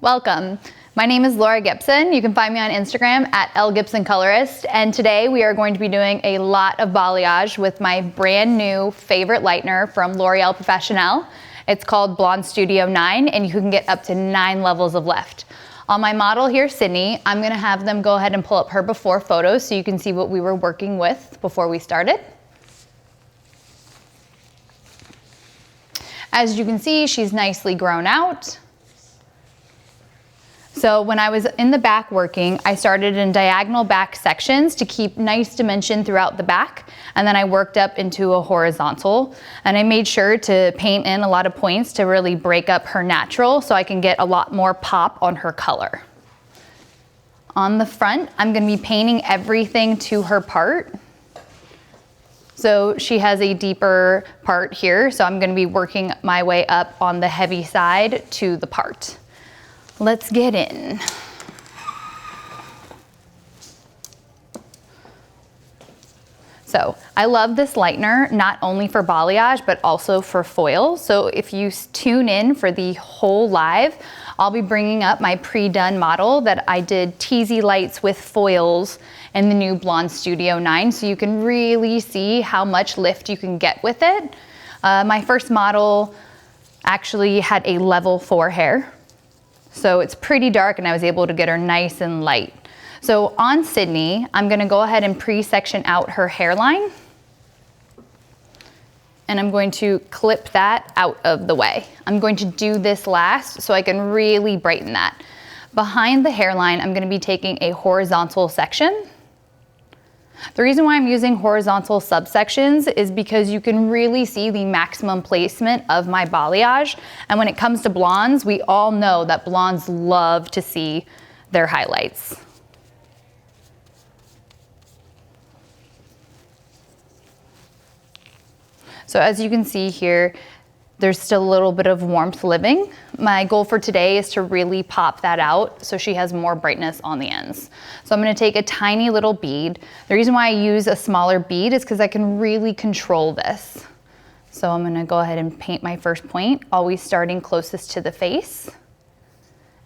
Welcome. My name is Laura Gibson. You can find me on Instagram at @LGibsonColorist. And today we are going to be doing a lot of balayage with my brand new favorite lightener from L'Oreal Professionnel. It's called Blond Studio 9, and you can get up to 9 levels of lift. On my model here, Sydney, I'm gonna have them go ahead and pull up her before photos so you can see what we were working with before we started. As you can see, she's nicely grown out. So when I was in the back working, I started in diagonal back sections to keep nice dimension throughout the back. And then I worked up into a horizontal. And I made sure to paint in a lot of points to really break up her natural so I can get a lot more pop on her color. On the front, I'm gonna be painting everything to her part. So she has a deeper part here, so I'm gonna be working my way up on the heavy side to the part. Let's get in. So I love this lightener, not only for balayage, but also for foil. So if you tune in for the whole live, I'll be bringing up my pre-done model that I did teasy lights with foils in the new Blond Studio 9. So you can really see how much lift you can get with it. My first model actually had a level 4 hair. So it's pretty dark and I was able to get her nice and light. So on Sydney, I'm gonna go ahead and pre-section out her hairline. And I'm going to clip that out of the way. I'm going to do this last so I can really brighten that. Behind the hairline, I'm gonna be taking a horizontal section. The reason why I'm using horizontal subsections is because you can really see the maximum placement of my balayage. And when it comes to blondes, we all know that blondes love to see their highlights. So as you can see here, there's still a little bit of warmth living. My goal for today is to really pop that out so she has more brightness on the ends. So I'm gonna take a tiny little bead. The reason why I use a smaller bead is because I can really control this. So I'm gonna go ahead and paint my first point, always starting closest to the face.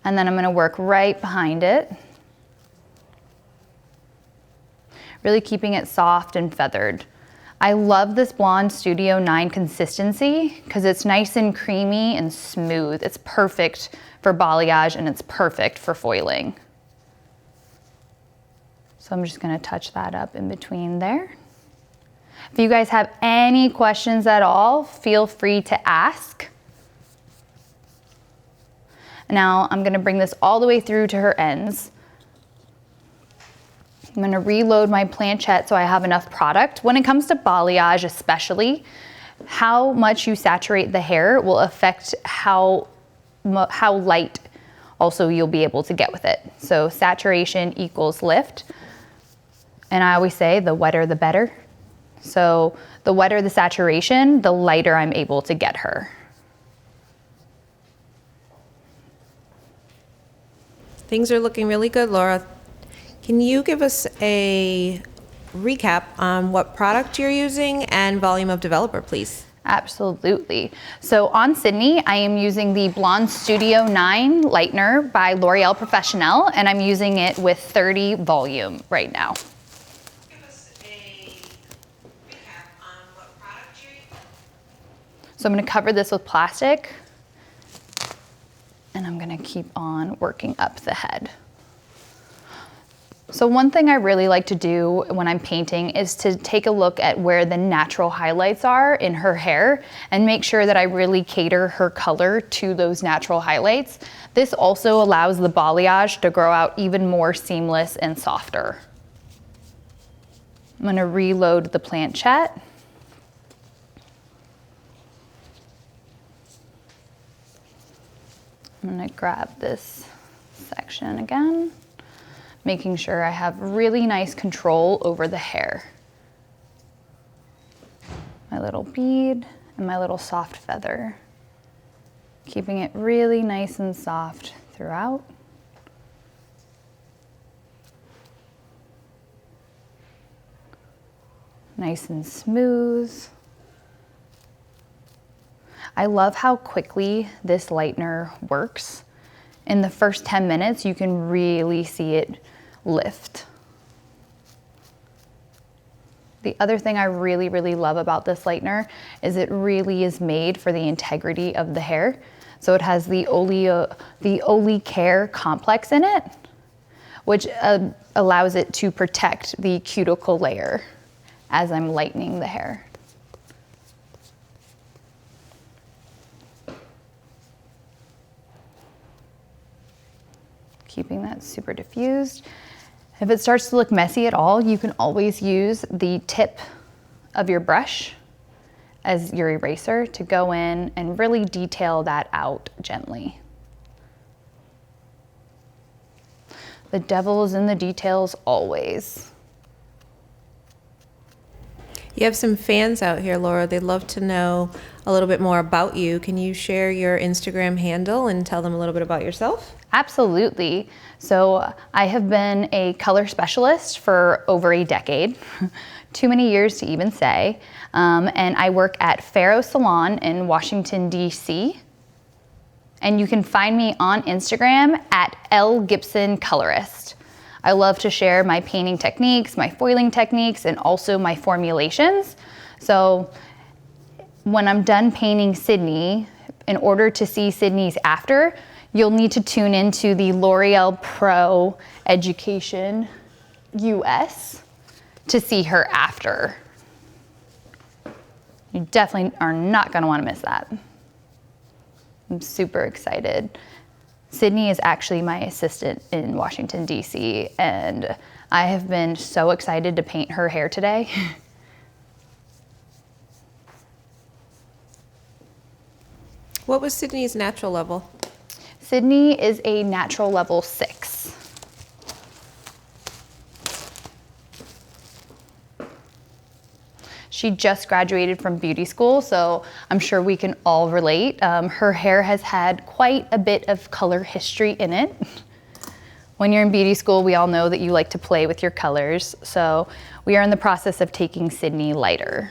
And then I'm gonna work right behind it. Really keeping it soft and feathered. I love this Blond Studio 9 consistency because it's nice and creamy and smooth. It's perfect for balayage and it's perfect for foiling. So I'm just gonna touch that up in between there. If you guys have any questions at all, feel free to ask. Now I'm gonna bring this all the way through to her ends. I'm gonna reload my planchette so I have enough product. When it comes to balayage especially, how much you saturate the hair will affect how light also you'll be able to get with it. So saturation equals lift. And I always say the wetter the better. So the wetter the saturation, the lighter I'm able to get her. Things are looking really good, Laura. Can you give us a recap on what product you're using and volume of developer, please? Absolutely. So on Sydney, I am using the Blond Studio 9 lightener by L'Oreal Professionnel, and I'm using it with 30 volume right now. Give us a recap on what product you're using. So I'm gonna cover this with plastic, and I'm gonna keep on working up the head. So one thing I really like to do when I'm painting is to take a look at where the natural highlights are in her hair and make sure that I really cater her color to those natural highlights. This also allows the balayage to grow out even more seamless and softer. I'm gonna reload the planchette. I'm gonna grab this section again, making sure I have really nice control over the hair. My little bead and my little soft feather. Keeping it really nice and soft throughout. Nice and smooth. I love how quickly this lightener works. in the first 10 minutes, you can really see it lift. The other thing I really, really love about this lightener is it really is made for the integrity of the hair. So it has the Ole Care complex in it, which allows it to protect the cuticle layer as I'm lightening the hair. Keeping that super diffused. If it starts to look messy at all, you can always use the tip of your brush as your eraser to go in and really detail that out gently. The devil is in the details always. You have some fans out here, Laura. They'd love to know a little bit more about you. Can you share your Instagram handle and tell them a little bit about yourself? Absolutely. So I have been a color specialist for over a decade, too many years to even say, and I work at Faro Salon in Washington, D.C. And you can find me on Instagram at L Gibson Colorist. I love to share my painting techniques, my foiling techniques, and also my formulations. So when I'm done painting Sydney, in order to see Sydney's after, you'll need to tune into the L'Oreal Pro Education US to see her after. You definitely are not gonna wanna miss that. I'm super excited. Sydney is actually my assistant in Washington, D.C., and I have been so excited to paint her hair today. What was Sydney's natural level? Sydney is a natural level 6. She just graduated from beauty school, so I'm sure we can all relate. Her hair has had quite a bit of color history in it. When you're in beauty school, we all know that you like to play with your colors, so we are in the process of taking Sydney lighter.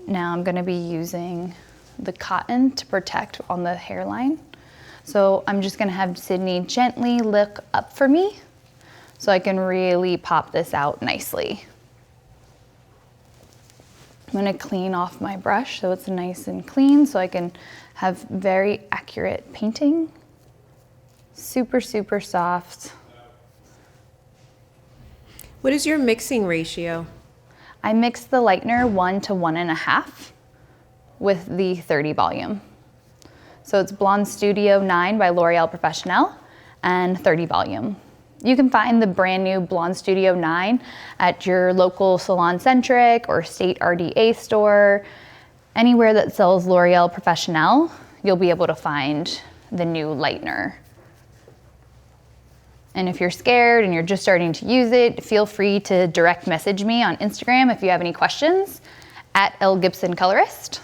Now I'm gonna be using the cotton to protect on the hairline. So I'm just gonna have Sydney gently look up for me so I can really pop this out nicely. I'm gonna clean off my brush so it's nice and clean so I can have very accurate painting. Super, super soft. What is your mixing ratio? I mix the lightener 1 to 1.5 with the 30 volume. So it's Blond Studio 9 by L'Oreal Professionnel and 30 volume. You can find the brand new Blond Studio 9 at your local Salon Centric or State RDA store. Anywhere that sells L'Oreal Professionnel, you'll be able to find the new lightener. And if you're scared and you're just starting to use it, feel free to direct message me on Instagram if you have any questions at L Gibson Colorist.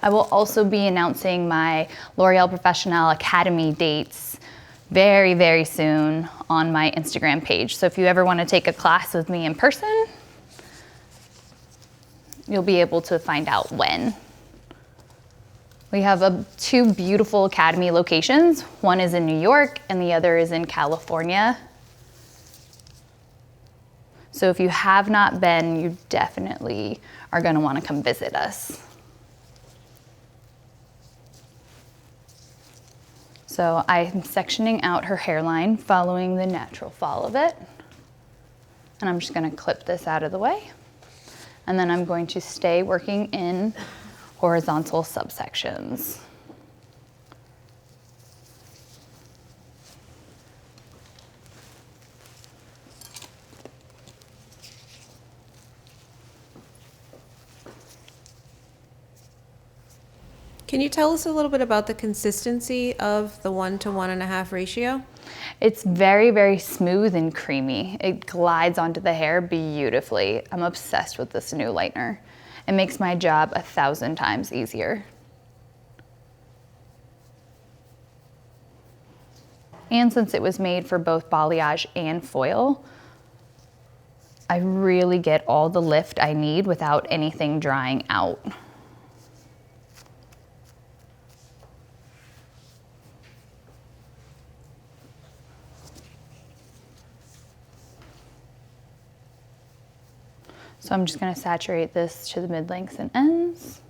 I will also be announcing my L'Oreal Professionnel Academy dates very, very soon on my Instagram page. So if you ever want to take a class with me in person, you'll be able to find out when. We have 2 beautiful Academy locations. One is in New York and the other is in California. So if you have not been, you definitely are going to want to come visit us. So I'm sectioning out her hairline following the natural fall of it. And I'm just going to clip this out of the way. And then I'm going to stay working in horizontal subsections. Can you tell us a little bit about the consistency of the 1 to 1.5 ratio? It's very, very smooth and creamy. It glides onto the hair beautifully. I'm obsessed with this new lightener. It makes my job 1,000 times easier. And since it was made for both balayage and foil, I really get all the lift I need without anything drying out. So I'm just going to saturate this to the mid-lengths and ends.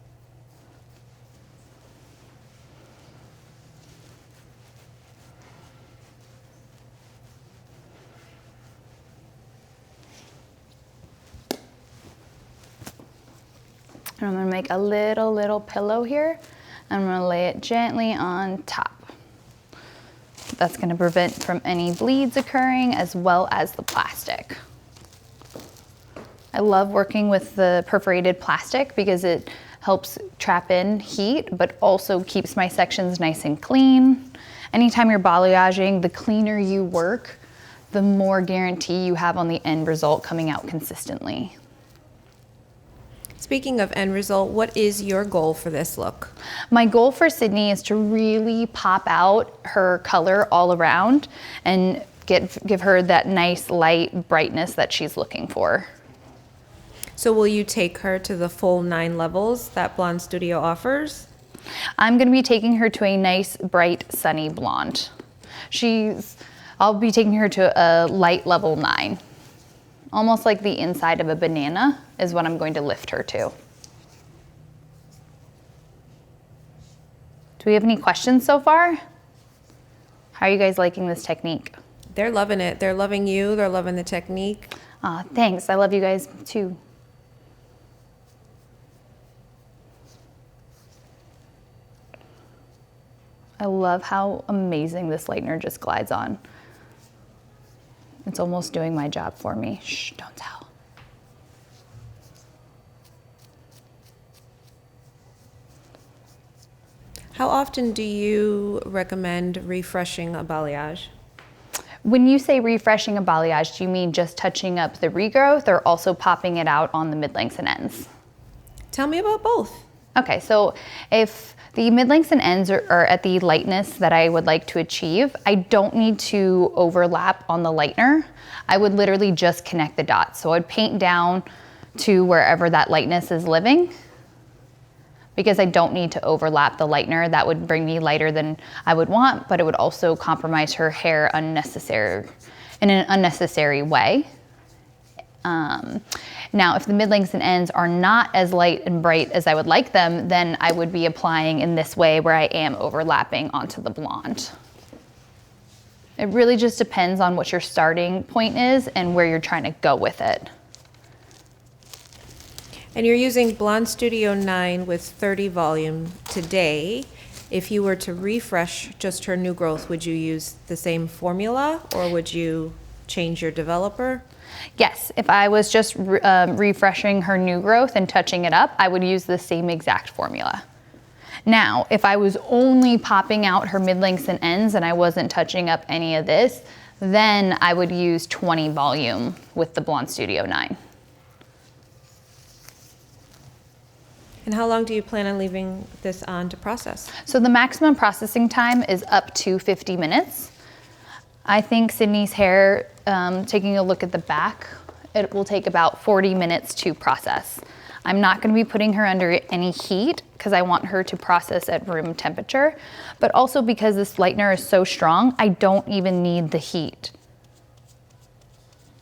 And I'm going to make a little pillow here. I'm going to lay it gently on top. That's going to prevent from any bleeds occurring as well as the plastic. I love working with the perforated plastic because it helps trap in heat, but also keeps my sections nice and clean. Anytime you're balayaging, the cleaner you work, the more guarantee you have on the end result coming out consistently. Speaking of end result, what is your goal for this look? My goal for Sydney is to really pop out her color all around and give her that nice light brightness that she's looking for. So will you take her to the full 9 levels that Blond Studio offers? I'm going to be taking her to a nice, bright, sunny blonde. I'll be taking her to a light level 9. Almost like the inside of a banana is what I'm going to lift her to. Do we have any questions so far? How are you guys liking this technique? They're loving it. They're loving you. They're loving the technique. Thanks. I love you guys too. I love how amazing this lightener just glides on. It's almost doing my job for me. Shh, don't tell. How often do you recommend refreshing a balayage? When you say refreshing a balayage, do you mean just touching up the regrowth or also popping it out on the mid-lengths and ends? Tell me about both. Okay, so if the mid-lengths and ends are at the lightness that I would like to achieve, I don't need to overlap on the lightener. I would literally just connect the dots. So I'd paint down to wherever that lightness is living because I don't need to overlap the lightener. That would bring me lighter than I would want, but it would also compromise her hair in an unnecessary way. Now, if the mid-lengths and ends are not as light and bright as I would like them, then I would be applying in this way where I am overlapping onto the blonde. It really just depends on what your starting point is and where you're trying to go with it. And you're using Blond Studio 9 with 30 volume today. If you were to refresh just her new growth, would you use the same formula or would you change your developer? Yes, if I was just refreshing her new growth and touching it up, I would use the same exact formula. Now, if I was only popping out her mid-lengths and ends and I wasn't touching up any of this, then I would use 20 volume with the Blond Studio 9. And how long do you plan on leaving this on to process? So the maximum processing time is up to 50 minutes. I think Sydney's hair, taking a look at the back, it will take about 40 minutes to process. I'm not going to be putting her under any heat because I want her to process at room temperature, but also because this lightener is so strong, I don't even need the heat.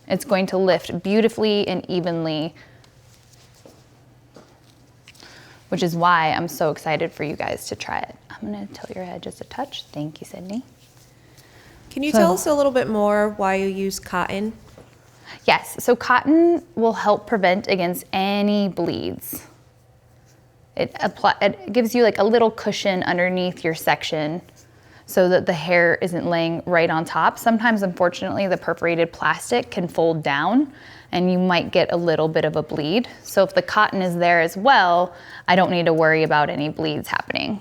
It's going to lift beautifully and evenly, which is why I'm so excited for you guys to try it. I'm going to tilt your head just a touch. Thank you, Sydney. Can you tell us a little bit more why you use cotton? Yes, so cotton will help prevent against any bleeds. It gives you like a little cushion underneath your section so that the hair isn't laying right on top. Sometimes, unfortunately, the perforated plastic can fold down and you might get a little bit of a bleed. So if the cotton is there as well, I don't need to worry about any bleeds happening.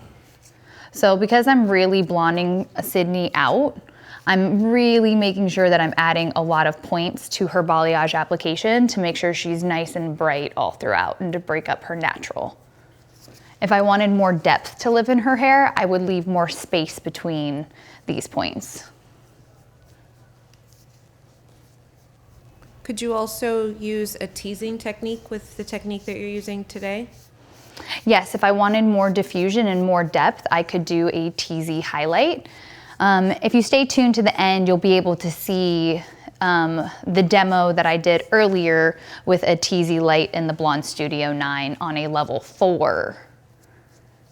So because I'm really blonding Sydney out, I'm really making sure that I'm adding a lot of points to her balayage application to make sure she's nice and bright all throughout and to break up her natural. If I wanted more depth to live in her hair, I would leave more space between these points. Could you also use a teasing technique with the technique that you're using today? Yes, if I wanted more diffusion and more depth, I could do a teasy highlight. If you stay tuned to the end, you'll be able to see the demo that I did earlier with a teasy light in the Blond Studio 9 on a level 4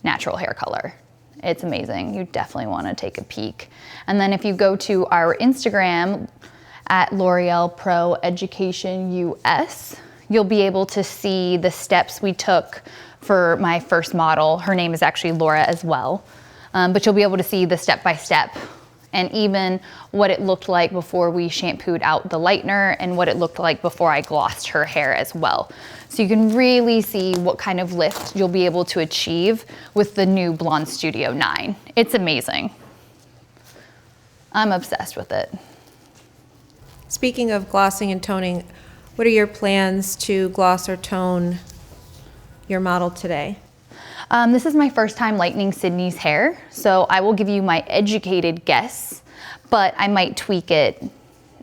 natural hair color. It's amazing. You definitely want to take a peek. And then if you go to our Instagram at L'Oreal Pro Education US, you'll be able to see the steps we took for my first model. Her name is actually Laura as well. But you'll be able to see the step-by-step and even what it looked like before we shampooed out the lightener and what it looked like before I glossed her hair as well. So you can really see what kind of lift you'll be able to achieve with the new Blond Studio 9. It's amazing. I'm obsessed with it. Speaking of glossing and toning, what are your plans to gloss or tone your model today? This is my first time lightening Sydney's hair, so I will give you my educated guess, but I might tweak it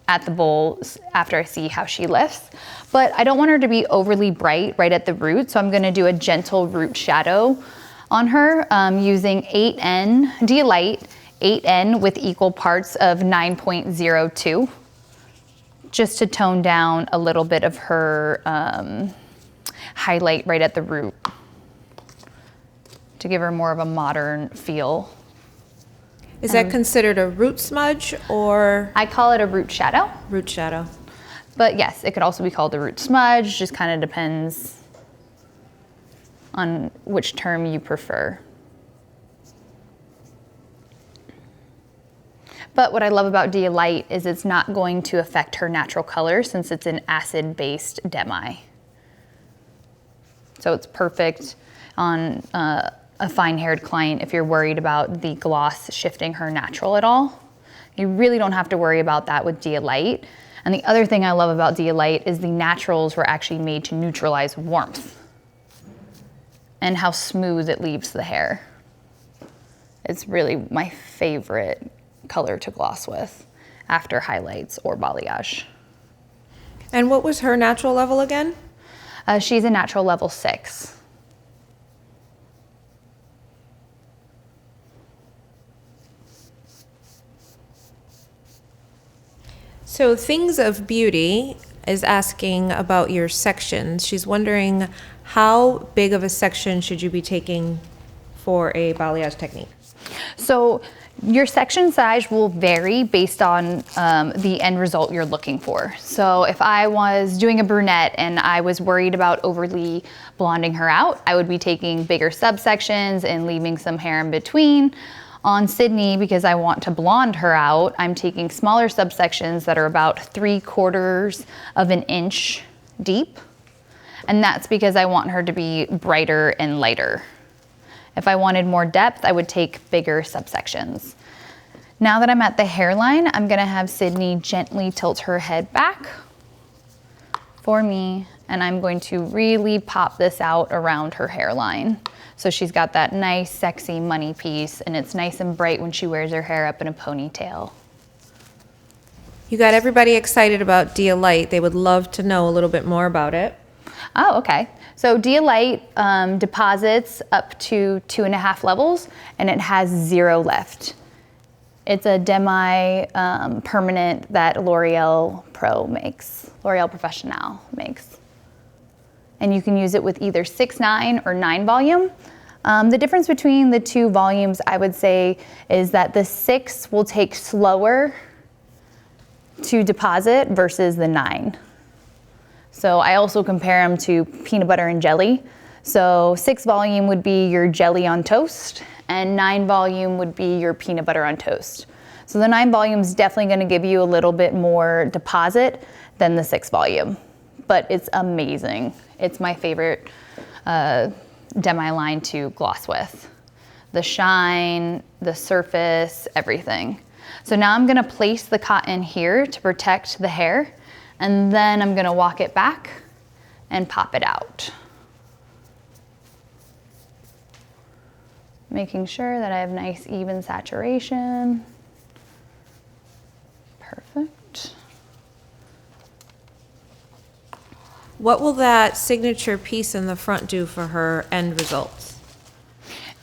at the bowl after I see how she lifts. But I don't want her to be overly bright right at the root, so I'm gonna do a gentle root shadow on her using 8N, D-Light 8N with equal parts of 9.02, just to tone down a little bit of her highlight right at the root, to give her more of a modern feel. Is that considered a root smudge or? I call it a root shadow. Root shadow. But yes, it could also be called a root smudge, just kind of depends on which term you prefer. But what I love about D-Light is it's not going to affect her natural color since it's an acid-based demi. So it's perfect on a fine-haired client if you're worried about the gloss shifting her natural at all. You really don't have to worry about that with D-Light. And the other thing I love about D-Light is the naturals were actually made to neutralize warmth and how smooth it leaves the hair. It's really my favorite color to gloss with after highlights or balayage. And what was her natural level again? She's a natural level 6. So Things of Beauty is asking about your sections. She's wondering how big of a section should you be taking for a balayage technique? So your section size will vary based on the end result you're looking for. So if I was doing a brunette and I was worried about overly blonding her out, I would be taking bigger subsections and leaving some hair in between. On Sydney, because I want to blonde her out, I'm taking smaller subsections that are about 3/4 of an inch deep. And that's because I want her to be brighter and lighter. If I wanted more depth, I would take bigger subsections. Now that I'm at the hairline, I'm gonna have Sydney gently tilt her head back for me, and I'm going to really pop this out around her hairline. So she's got that nice, sexy money piece, and it's nice and bright when she wears her hair up in a ponytail. You got everybody excited about D-Light. They would love to know a little bit more about it. Oh, okay. So D-Light deposits up to 2.5 levels, and it has 0 left. It's a demi permanent that L'Oreal L'Oreal Professionnel makes. And you can use it with either 6/9 or 9 volume. The difference between the 2 volumes, I would say, is that the 6 will take slower to deposit versus the 9. So I also compare them to peanut butter and jelly. So 6 volume would be your jelly on toast, and 9 volume would be your peanut butter on toast. So the 9 volume is definitely gonna give you a little bit more deposit than the 6 volume, but it's amazing. It's my favorite demi line to gloss with. The shine, the surface, everything. So now I'm gonna place the cotton here to protect the hair, and then I'm gonna walk it back and pop it out. Making sure that I have nice even saturation. Perfect. What will that signature piece in the front do for her end results?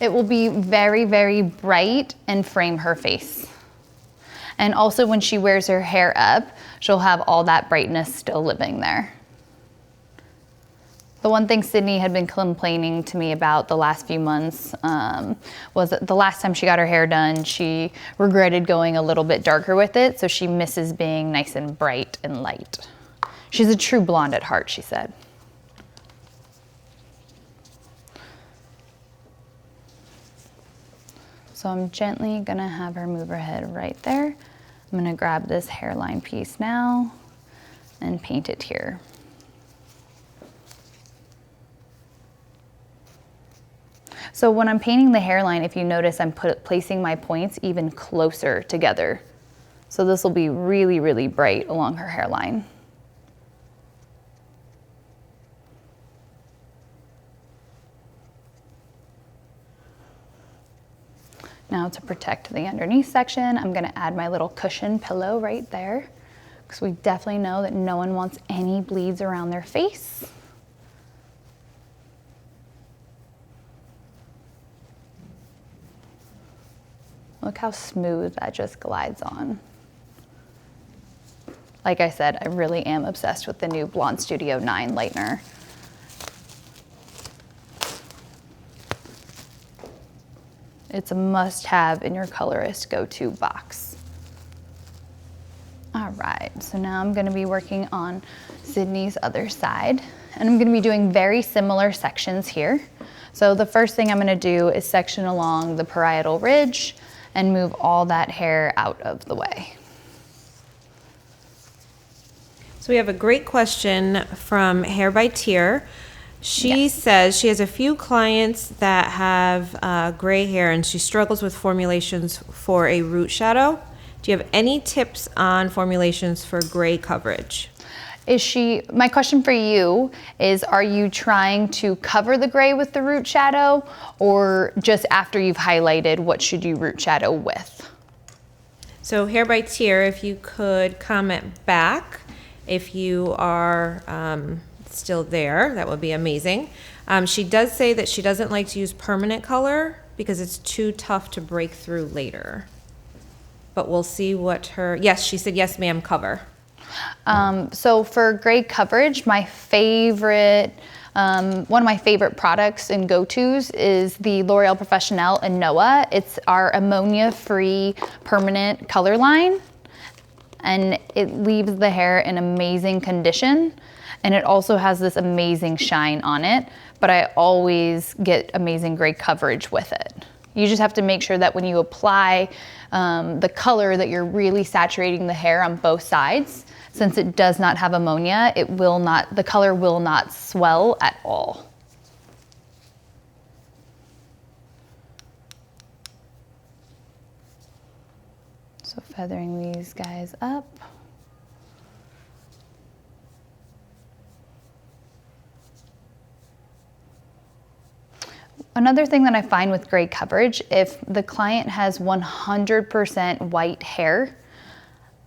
It will be very, very bright and frame her face. And also when she wears her hair up, she'll have all that brightness still living there. The one thing Sydney had been complaining to me about the last few months was that the last time she got her hair done, she regretted going a little bit darker with it, so she misses being nice and bright and light. She's a true blonde at heart, she said. So I'm gently gonna have her move her head right there. I'm gonna grab this hairline piece now and paint it here. So when I'm painting the hairline, if you notice, I'm placing my points even closer together. So this will be really, really bright along her hairline. Now to protect the underneath section, I'm gonna add my little cushion pillow right there, because we definitely know that no one wants any bleeds around their face. Look how smooth that just glides on. Like I said, I really am obsessed with the new Blond Studio 9 lightener. It's a must-have in your colorist go-to box. All right, so now I'm gonna be working on Sydney's other side, and I'm gonna be doing very similar sections here. So the first thing I'm gonna do is section along the parietal ridge and move all that hair out of the way. So we have a great question from Hair by Tier. She says she has a few clients that have gray hair and she struggles with formulations for a root shadow. Do you have any tips on formulations for gray coverage? My question for you is, are you trying to cover the gray with the root shadow, or just after you've highlighted, what should you root shadow with? So Hair by Tier, if you could comment back if you are still there, that would be amazing. She does say that she doesn't like to use permanent color because it's too tough to break through later. But we'll see what her, yes, she said, yes, ma'am, cover. So for gray coverage, my favorite, one of my favorite products and go-tos is the L'Oreal Professionnel and Noah. It's our ammonia-free permanent color line, and it leaves the hair in amazing condition. And it also has this amazing shine on it, but I always get amazing gray coverage with it. You just have to make sure that when you apply the color that you're really saturating the hair on both sides. Since it does not have ammonia, the color will not swell at all. So feathering these guys up. Another thing that I find with gray coverage, if the client has 100% white hair,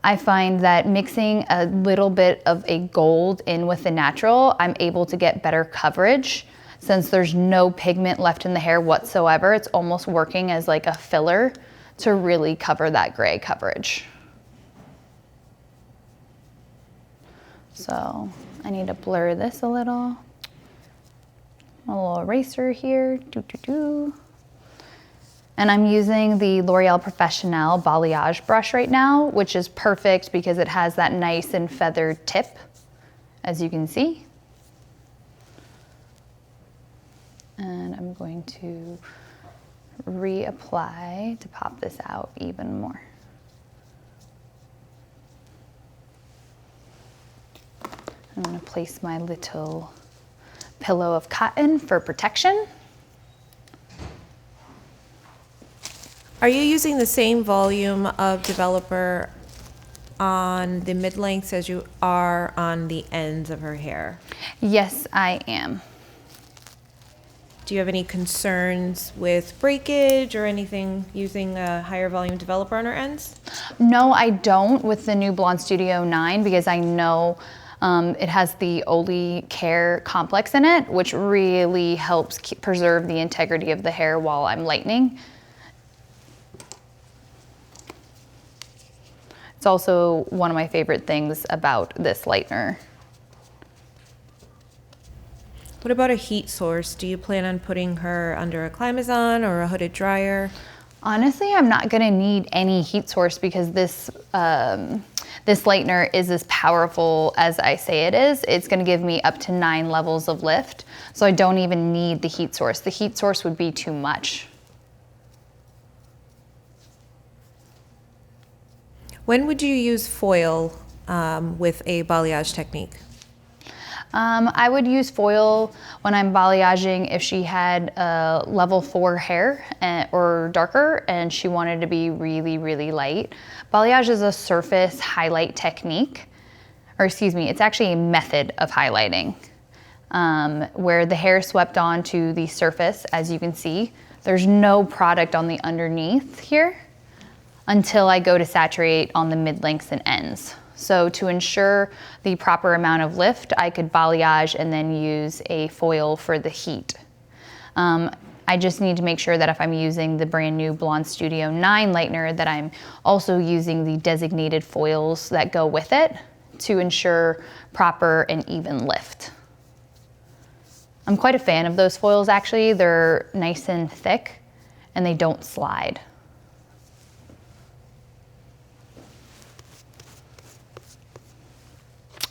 I find that mixing a little bit of a gold in with the natural, I'm able to get better coverage. Since there's no pigment left in the hair whatsoever, it's almost working as like a filler to really cover that gray coverage. So I need to blur this a little. A little eraser here, And I'm using the L'Oreal Professionnel Balayage brush right now, which is perfect because it has that nice and feathered tip, as you can see. And I'm going to reapply to pop this out even more. I'm going to place my little pillow of cotton for protection. Are you using the same volume of developer on the mid-lengths as you are on the ends of her hair? Yes, I am. Do you have any concerns with breakage or anything using a higher volume developer on her ends? No, I don't with the new Blond Studio 9 because I know It has the Ole Care complex in it, which really helps preserve the integrity of the hair while I'm lightening. It's also one of my favorite things about this lightener. What about a heat source? Do you plan on putting her under a Climason or a hooded dryer? Honestly, I'm not gonna need any heat source because this lightener is as powerful as I say it is. It's gonna give me up to 9 levels of lift, so I don't even need the heat source. The heat source would be too much. When would you use foil with a balayage technique? I would use foil when I'm balayaging if she had level 4 hair or darker and she wanted to be really, really light. Balayage is a surface highlight technique, or excuse me, it's actually a method of highlighting where the hair swept onto the surface, as you can see. There's no product on the underneath here until I go to saturate on the mid-lengths and ends. So to ensure the proper amount of lift, I could balayage and then use a foil for the heat. I just need to make sure that if I'm using the brand new Blond Studio 9 lightener, that I'm also using the designated foils that go with it to ensure proper and even lift. I'm quite a fan of those foils actually. They're nice and thick and they don't slide.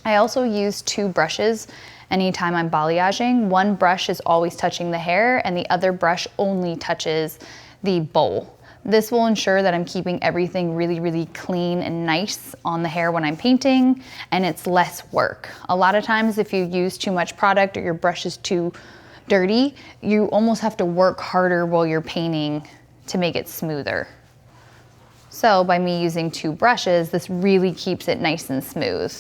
I also use 2 brushes anytime I'm balayaging. One brush is always touching the hair and the other brush only touches the bowl. This will ensure that I'm keeping everything really, really clean and nice on the hair when I'm painting, and it's less work. A lot of times if you use too much product or your brush is too dirty, you almost have to work harder while you're painting to make it smoother. So by me using 2 brushes, this really keeps it nice and smooth.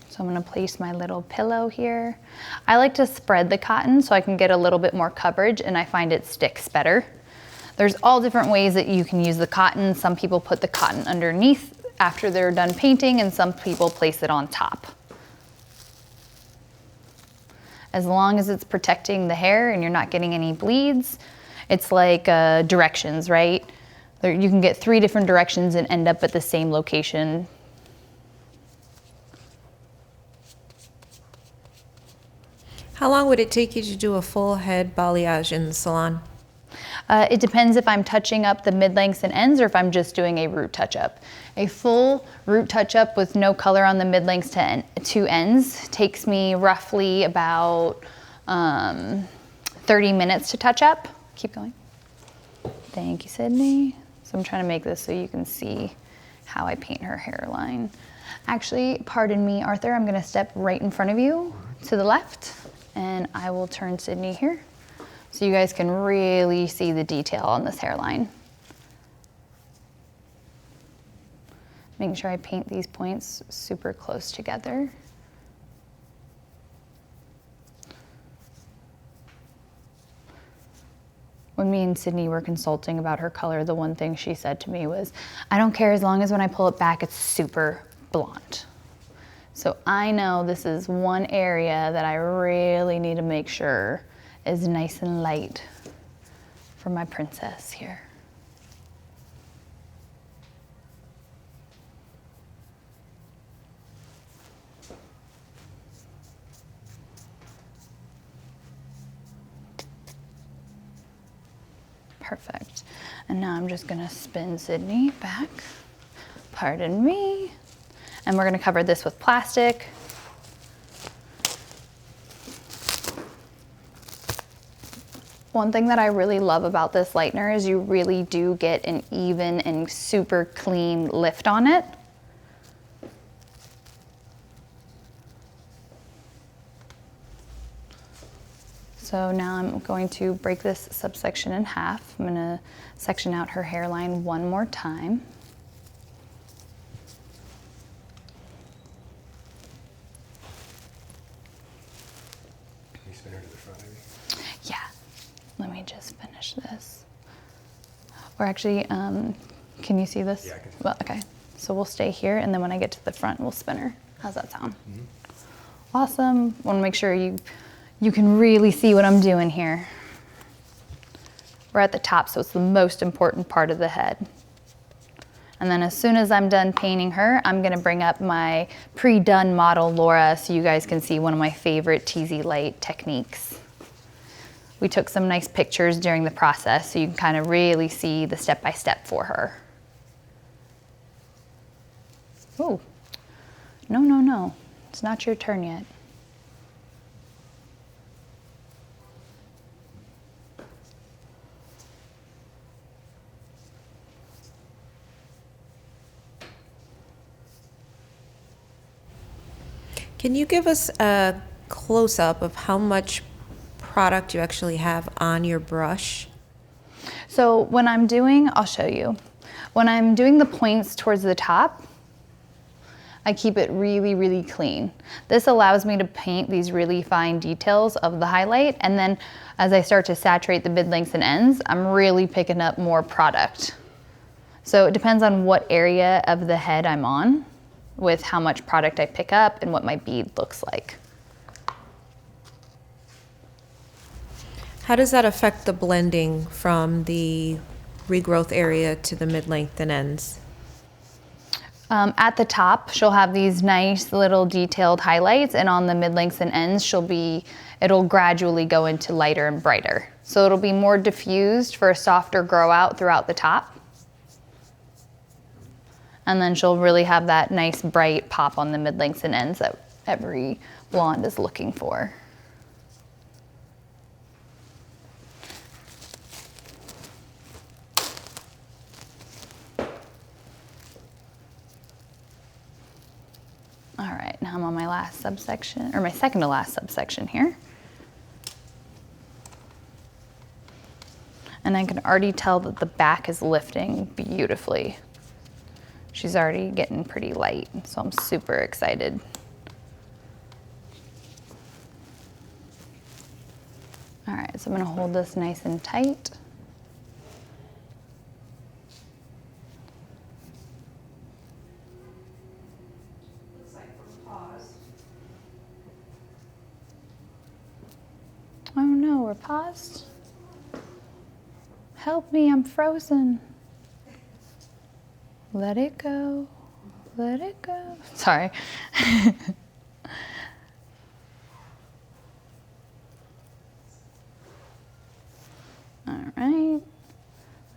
So I'm gonna place my little pillow here. I like to spread the cotton so I can get a little bit more coverage and I find it sticks better. There's all different ways that you can use the cotton. Some people put the cotton underneath after they're done painting and some people place it on top. As long as it's protecting the hair and you're not getting any bleeds, it's like directions, right? You can get 3 different directions and end up at the same location. How long would it take you to do a full head balayage in the salon? It depends if I'm touching up the mid-lengths and ends or if I'm just doing a root touch-up. A full root touch-up with no color on the mid-lengths to ends takes me roughly about 30 minutes to touch up. Keep going. Thank you, Sydney. So I'm trying to make this so you can see how I paint her hairline. Actually, pardon me, Arthur, I'm gonna step right in front of you to the left and I will turn Sydney here so you guys can really see the detail on this hairline. Making sure I paint these points super close together. When me and Sydney were consulting about her color, the one thing she said to me was, I don't care as long as when I pull it back, it's super blonde. So I know this is one area that I really need to make sure is nice and light for my princess here. Perfect. And now I'm just gonna spin Sydney back. Pardon me. And we're gonna cover this with plastic. One thing that I really love about this lightener is you really do get an even and super clean lift on it. So now I'm going to break this subsection in half. I'm gonna section out her hairline one more time. Can you spin her to the front, maybe? Yeah, let me just finish this. Or actually, can you see this? Yeah, I can see. Well, okay. So we'll stay here, and then when I get to the front, we'll spin her. How's that sound? Awesome. Want to make sure you can really see what I'm doing here. We're at the top, so it's the most important part of the head. And then as soon as I'm done painting her, I'm gonna bring up my pre-done model, Laura, so you guys can see one of my favorite TZ light techniques. We took some nice pictures during the process, so you can kind of really see the step-by-step for her. Oh, no, no, no. It's not your turn yet. Can you give us a close-up of how much product you actually have on your brush? So when I'm doing, I'll show you. When I'm doing the points towards the top, I keep it really, really clean. This allows me to paint these really fine details of the highlight, and then as I start to saturate the mid-lengths and ends, I'm really picking up more product. So it depends on what area of the head I'm on with how much product I pick up and what my bead looks like. How does that affect the blending from the regrowth area to the mid-length and ends? At the top, she'll have these nice little detailed highlights, and on the mid-lengths and ends, it'll gradually go into lighter and brighter. So it'll be more diffused for a softer grow out throughout the top. And then she'll really have that nice bright pop on the mid-lengths and ends that every blonde is looking for. All right, now I'm on my last subsection, or my second to last subsection here. And I can already tell that the back is lifting beautifully. She's already getting pretty light, so I'm super excited. All right, so I'm gonna hold this nice and tight. Looks like we're paused. Oh no, we're paused. Help me, I'm frozen. Let it go, let it go. Sorry. All right, I'm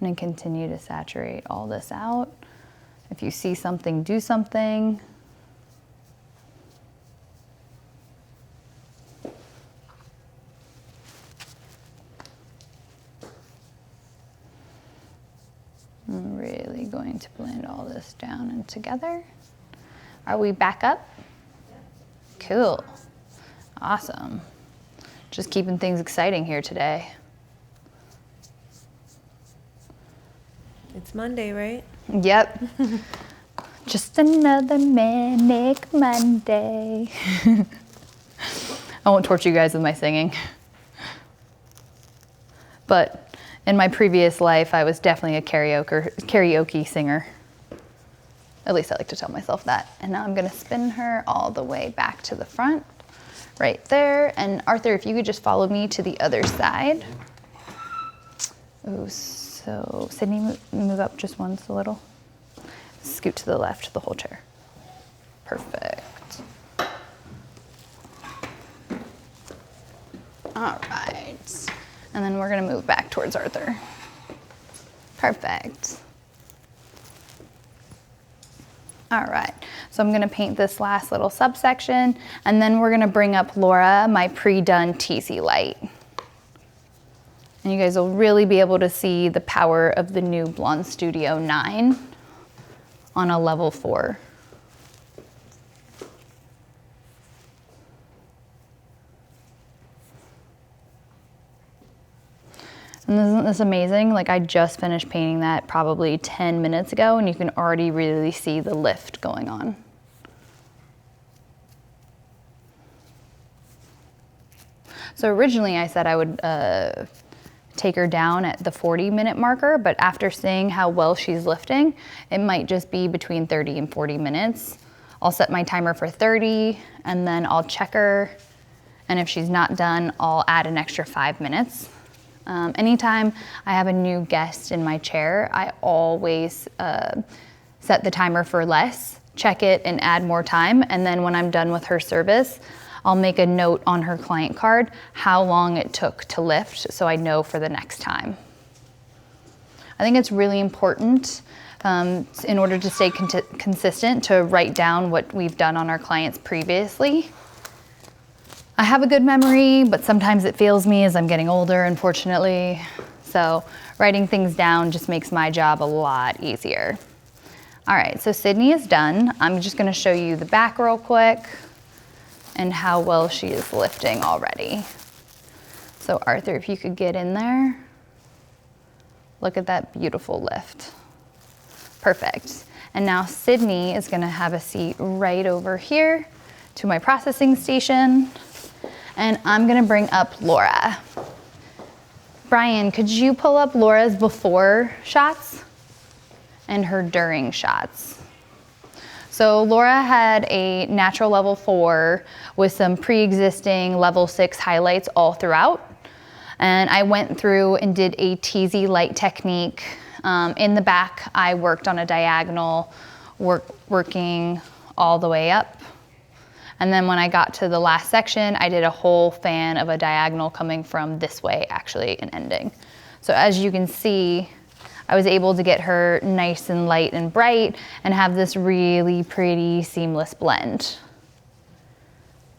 gonna continue to saturate all this out. If you see something, do something. I'm really going to blend all this down and together. Are we back up? Cool. Awesome. Just keeping things exciting here today. It's Monday, right? Yep. Just another manic Monday. I won't torture you guys with my singing. But in my previous life, I was definitely a karaoke singer. At least I like to tell myself that. And now I'm gonna spin her all the way back to the front, right there. And Arthur, if you could just follow me to the other side. Oh, so Sydney, move up just once a little. Scoot to the left, the whole chair. Perfect. All right. And then we're gonna move back towards Arthur. Perfect. All right, so I'm gonna paint this last little subsection, and then we're gonna bring up Laura, my pre-done TZ light. And you guys will really be able to see the power of the new Blond Studio 9 on a level 4. And isn't this amazing? Like, I just finished painting that probably 10 minutes ago, and you can already really see the lift going on. So originally I said I would take her down at the 40-minute marker, but after seeing how well she's lifting, it might just be between 30 and 40 minutes. I'll set my timer for 30 and then I'll check her. And if she's not done, I'll add an extra 5 minutes. Anytime I have a new guest in my chair, I always set the timer for less, check it and add more time. And then when I'm done with her service, I'll make a note on her client card how long it took to lift so I know for the next time. I think it's really important in order to stay consistent to write down what we've done on our clients previously. I have a good memory, but sometimes it fails me as I'm getting older, unfortunately. So writing things down just makes my job a lot easier. All right, so Sydney is done. I'm just gonna show you the back real quick and how well she is lifting already. So Arthur, if you could get in there. Look at that beautiful lift. Perfect. And now Sydney is gonna have a seat right over here to my processing station. And I'm gonna bring up Laura. Brian, could you pull up Laura's before shots and her during shots? So Laura had a natural level 4 with some pre-existing level 6 highlights all throughout. And I went through and did a teasy light technique. In the back, I worked on a diagonal, working all the way up. And then when I got to the last section, I did a whole fan of a diagonal coming from this way actually and ending. So as you can see, I was able to get her nice and light and bright and have this really pretty seamless blend.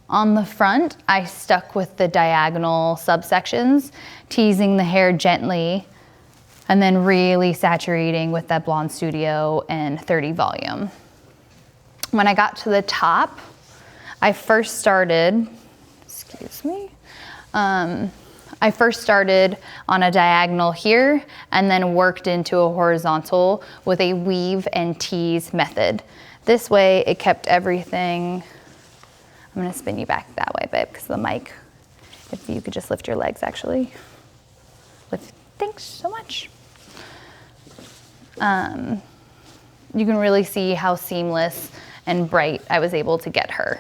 On the front, I stuck with the diagonal subsections, teasing the hair gently, and then really saturating with that Blond Studio and 30 volume. When I got to the top, I first started, I first started on a diagonal here and then worked into a horizontal with a weave and tease method. This way it kept everything, I'm gonna spin you back that way, babe, because the mic, if you could just lift your legs actually. Thanks so much. You can really see how seamless and bright I was able to get her.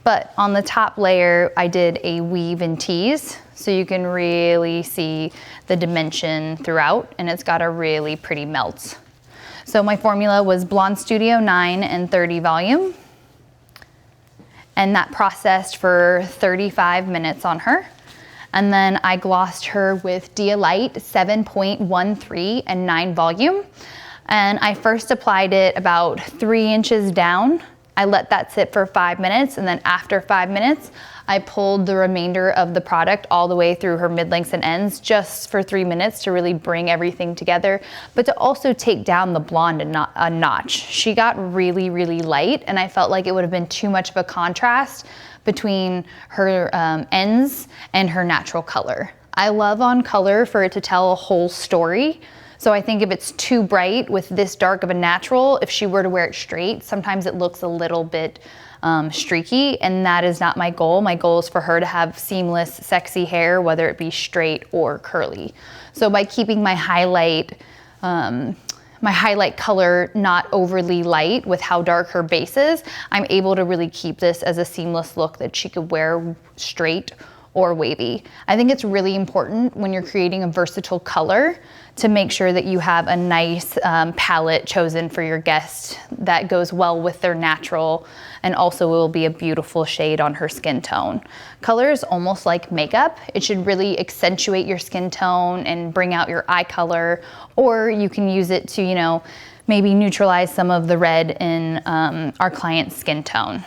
But on the top layer, I did a weave and tease, so you can really see the dimension throughout, and it's got a really pretty melt. So my formula was Blond Studio 9 and 30 volume, and that processed for 35 minutes on her. And then I glossed her with Dia Light 7.13 and 9 volume. And I first applied it about 3 inches down. I let that sit for 5 minutes, and then after 5 minutes, I pulled the remainder of the product all the way through her mid-lengths and ends just for 3 minutes to really bring everything together, but to also take down the blonde a notch. She got really, really light, and I felt like it would have been too much of a contrast between her ends and her natural color. I love on color for it to tell a whole story. So I think if it's too bright with this dark of a natural, if she were to wear it straight, sometimes it looks a little bit streaky, and that is not my goal. My goal is for her to have seamless, sexy hair, whether it be straight or curly. So by keeping my highlight color not overly light with how dark her base is, I'm able to really keep this as a seamless look that she could wear straight or wavy. I think it's really important when you're creating a versatile color to make sure that you have a nice palette chosen for your guest that goes well with their natural and also will be a beautiful shade on her skin tone. Color is almost like makeup. It should really accentuate your skin tone and bring out your eye color, or you can use it to, maybe neutralize some of the red in our client's skin tone.